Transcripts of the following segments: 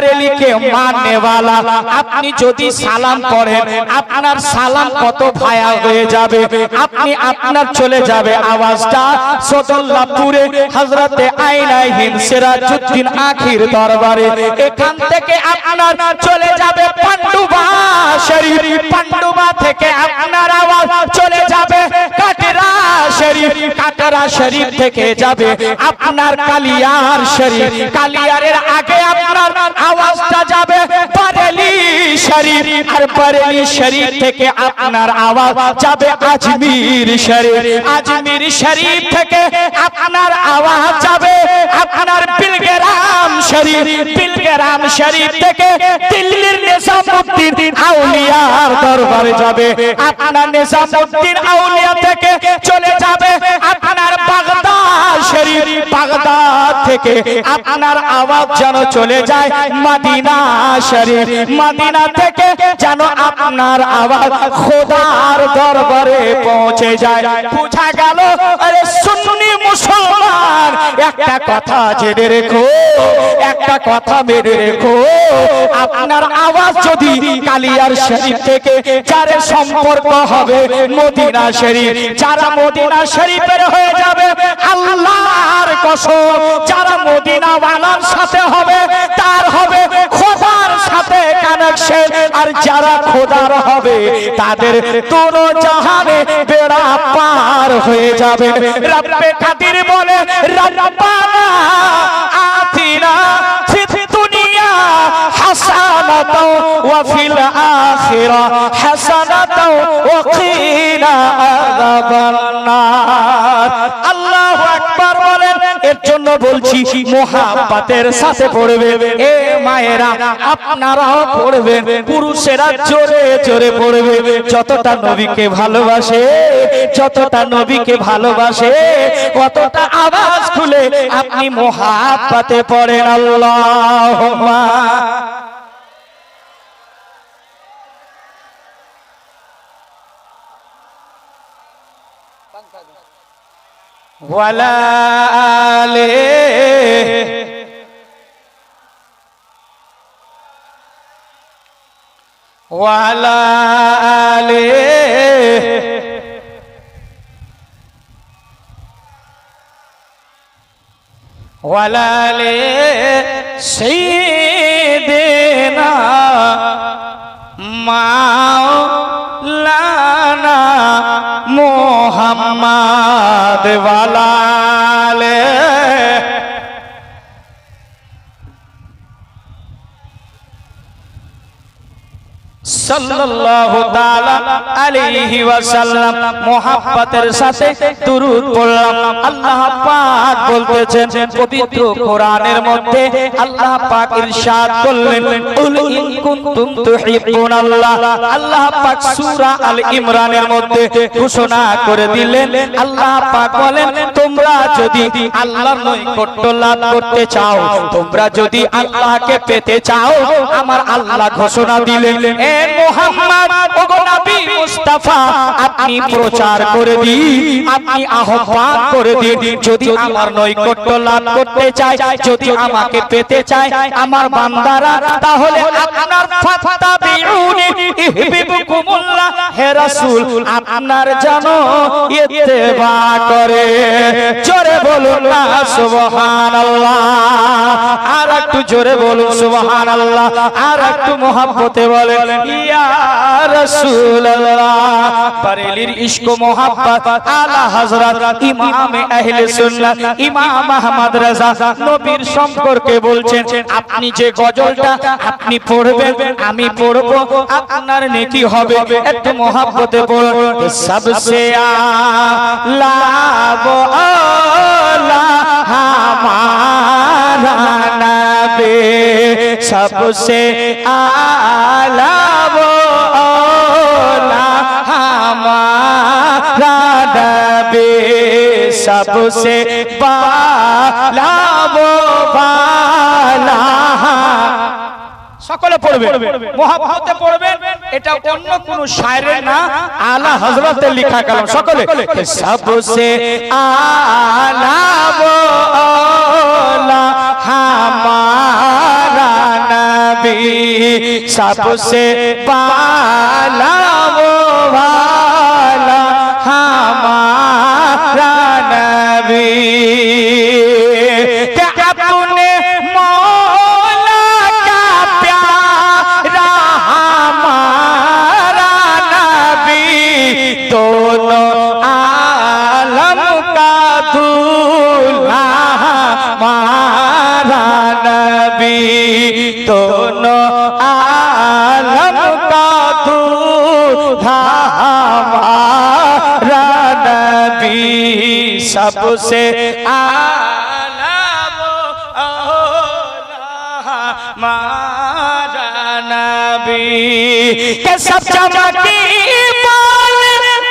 बरेली के मानने वाला আপনি যদি সালাম করেন আপনার সালাম কত ভায়া হয়ে যাবে আপনি আপনার চলে যাবে আওয়াজটা সদুল্লাহপুরে হযরতে আয়না হিন্দ সিরাজউদ্দিন আখির দরবারে এখান থেকে আপনার চলে যাবে পান্ডুবা শরীফ পান্ডুবা থেকে আপনার আওয়াজ চলে যাবে কাটরা শরীফ কাটরা শরীফ থেকে যাবে আপনার কালিয়ার শরীফ কালিয়ারের আগে আপনার আওয়াজটা যাবে बरेली शरीफ और बरेली शरीफ থেকে আপনার আওয়াজ যাবে আজমির শরীফ আজমির শরীফ থেকে আপনার আওয়াজ যাবে আপনার বিলগ্রাম শরীফ বিলগ্রাম শরীফ থেকে দিল্লির নিজামউদ্দিন আউলিয়ার দরবারে যাবে আপনার নিজামউদ্দিন আউলিয়া থেকে চলে যাবে আপনার বাগদাদ শরীফ বাগদাদ থেকে আপনার আওয়াজ যেন চলে যায় মদিনা শরীফ মদিনা থেকে যেন আপনার আওয়াজ খোদার দরবারে পৌঁছে যায় বুঝা গেল আরে সুন্নি মুসলমান একটা কথা জেনে রেখো একটা কথা মেনে রেখো আপনার আওয়াজ যদি কালিয়ার শরীফ থেকে যার সম্পর্ক হবে মদিনা শরীফ যারা মদিনা শরীফের হয়ে যাবে আল্লাহর কসম যারা মদিনা ওয়ালার সাথে হবে তার হবে খোদার সাথে কানেকশন আর যারা খোদার হবে তাদের দোনো জাহানে বেড়া পার হয়ে যাবে রব্বে কাদির বলে রব্বানা আতিনা ফিদ দুনিয়া হাসানাতাও ওয়া ফিল আখিরা হাসানাতাও ওয়া কিনা আযাবান নার আল্লাহু আকবার বলেন এর জন্য বলছি মোহাব্বতের সাথে পড়বে এ মায়েরা আপনারাও পড়বেন পুরুষেরা জোরে জোরে পড়বে যতটা নবীকে ভালোবাসে যতটা নবীকে ভালোবাসে কতটা আওয়াজ খুলে আপনি মোহাব্বতে পড়েন আল্লাহুম্মা ওয়ালা আলে ওয়ালা আলে ওয়ালা আলে সাইয়্যিদিনা মাওলানা মুহাম্মদ ওয়ালা আলে সাল্লাল্লাহু তাআলা আলাইহি ওয়াসাল্লাম মুহাব্বতের সাথে দুরূদ পড়লাম আল্লাহ পাক বলতেছেন পবিত্র কোরআনের মধ্যে আল্লাহ পাক ইরশাদ করলেন কুল ইন কুনতুম তুহিব্বুনাল্লাহ আল্লাহ পাক সূরা আল ইমরানের মধ্যে ঘোষণা করে দিলেন আল্লাহ পাক বলেন তোমরা যদি আল্লাহর নৈকট্য লাভ করতে চাও তোমরা যদি আল্লাহকে পেতে চাও আমার আল্লাহ ঘোষণা দিলেন এ মুহাম্মদ ওগো নবী মুস্তাফা আপনি প্রচার করে দিন আপনি আহ্বান করে দিন যদি আমার নৈকট্য লাভ করতে চায় যদি আমাকে পেতে চায় আমার বান্দারা তাহলে আপনার ফাত্তাবিউনি ইহবিবকুমুল্লাহ হে রাসূল আপনার জানো ইত্তেবা করে জোরে বলুন না সুবহানাল্লাহ আর একটু জোরে বলুন সুবহানাল্লাহ আর একটু মহব্বতে বলেন ইয়া রাসূলুল্লাহ বরেলির ইশক ও মোহাব্বত আলা হযরত ইমাম আহলে সুন্নাহ ইমাম আহমদ রাজা নবীর সম্পর্কে বলছেন আপনি যে গজলটা আপনি পড়বেন আমি পড়ব আপনার নেকি হবে একটু মোহাব্বতে বলুন সবসে আলা আলা হামারা নবী सबसे आला वो औला हमारा नबी सबसे बाला वो बाला সকলে পড়বেন মুহাব্বতে পড়বেন এটা অন্য কোন শায়রের না আলা হযরতের লেখা কালাম সকলে सबसे आला वो औला हमारा सबसे पाला वो वाला हमारा नबी कि अपने मौला का प्यारा हमारा नबी दोनों आलम का दूल्हा हमारा नबी दोनों आलम का दूल्हा हमारा नबी सबसे आलम हमारा नबी के सब चमकी बाल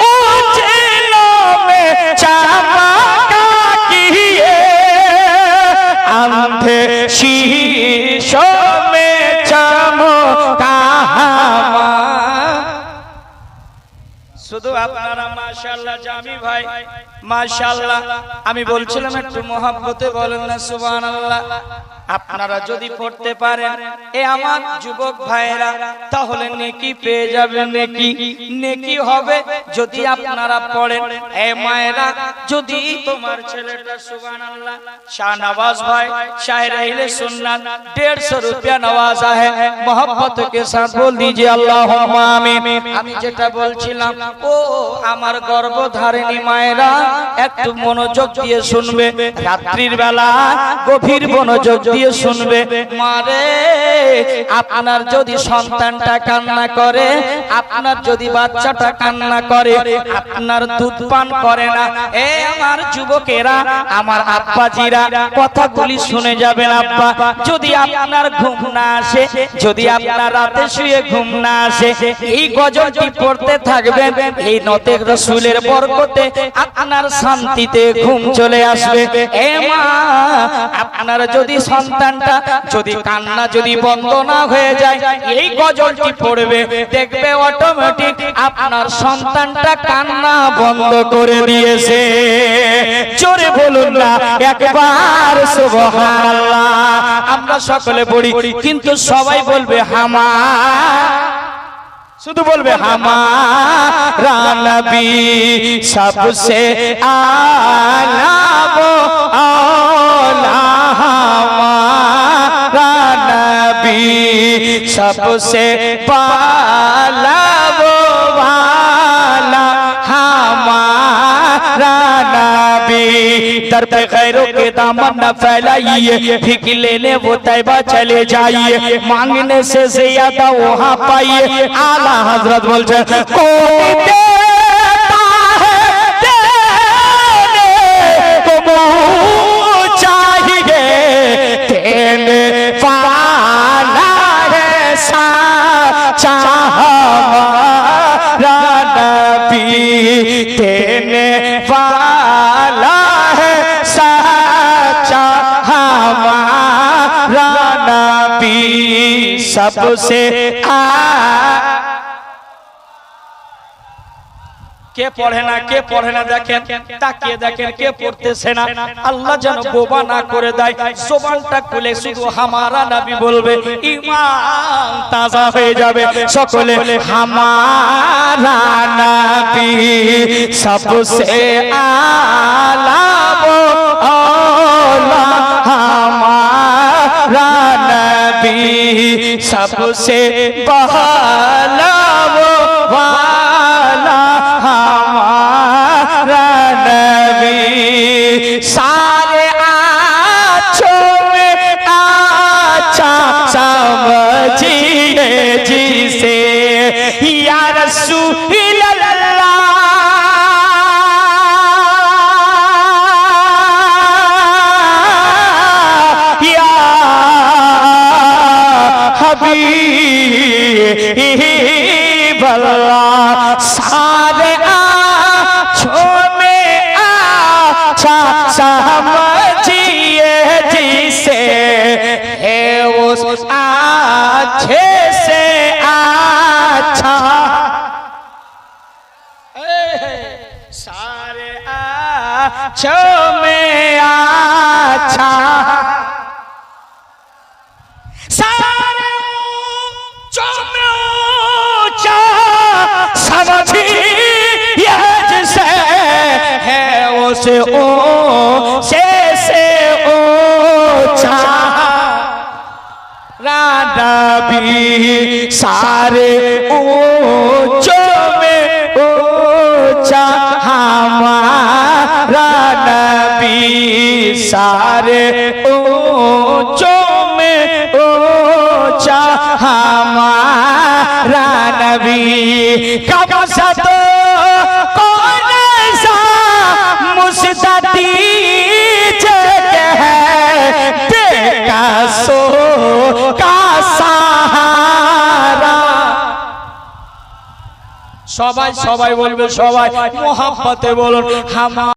उजलों में चमका किए अंधे शीशों में चमका শুধু আপনারা মাশাআল্লাহ জামি ভাই মাশাআল্লাহ আমি বলছিলাম একটু মহব্বতে বলেন না সুবহানাল্লাহ আপনারা যদি পড়তে পারেন এ আমার যুবক ভাইরা তাহলে নেকি পেয়ে যাবেন নেকি হবে যদি আপনারা পড়েন এ মায়েরা যদি তোমার ছেলেটা সুবহানাল্লাহ শাহনवाज भाई शायर अहले सुन्नत 150 रुपया नवाजा है मोहब्बत के साथ बोल दीजिए अल्लाहुम्मा आमीन আমি যেটা বলছিলাম ও আমার গর্ভধারিণী মায়েরা একটু মনোযোগ দিয়ে শুনবে রাত্রির বেলা গভীর মনোযোগ দিয়ে শুনবে মারে আপনার যদি সন্তানটা কান্না করে আপনার যদি বাচ্চাটা কান্না করে আপনার দুধ পান করে না এ আমার যুবকেরা আমার আব্বাজিরা কথাগুলি শুনে যাবেন আব্বা যদি আপনার ঘুম না আসে যদি আপনার রাতে শুয়ে ঘুম না আসে এই গজলটি পড়তে থাকবেন এই নতে রাসূলের বরকতে আপনার শান্তিতে ঘুম চলে আসবে এ মা আপনার যদি সন্তানটা যদি কান্না যদি বন্ধ না হয়ে যায় এই গজলটি পড়বে দেখবে অটোমেটিক আপনার সন্তানটা কান্না বন্ধ করে দিয়েছে জোরে বলুন না একবার সুবহানাল্লাহ আমরা সকলে পড়ি কিন্তু সবাই বলবে হামা শুধু বলবে हमारा नबी सबसे आला वो औला हमारा नबी सबसे पाला वो वाला हमारा नबी दर पे गैरों के दामन न फैलाइए भीख लेने वो तैबा चले जाइए मांगने से ज्यादा वहाँ पाइए आला हजरत बोलते कोई देता है देने को मुँह चाहिए देने वाला है साचा हमारा नबी देने वाला है साचा हमारा नबी सबसे কে পড়ে না দেখেন তাকিয়ে দেখেন কে পড়তেছে না আল্লাহ যেন বোবা না করে দেয় জবানটা খুলে শুধু হামারা নবী বলবে ঈমান তাজা হয়ে যাবে সকলে হামারা নবী সবসে আলা वो औला हमारा नबी सबसे बहला वो वाला हमारा नबी सारे आँचों में अच्छा समझिए जिसे या रसूल अल्लाह या हबीब अल्लाह सारे आँचों में अच्छा समझिए जिसे है उस अच्छे से अच्छा सारे आँचों में अच्छा सारे समझिए जैसे है उसे ओ से ऊंचा नबी सारे ऊंचों में ऊंचा हमारा नबी सारे ऊंचों में ऊंचा हमारा नबी कब सा तो कौन सा मुस्तती जगह है देखा सो का सहारा সবাই সবাই বলবে সবাই মোহাম্মতে বলুন হামা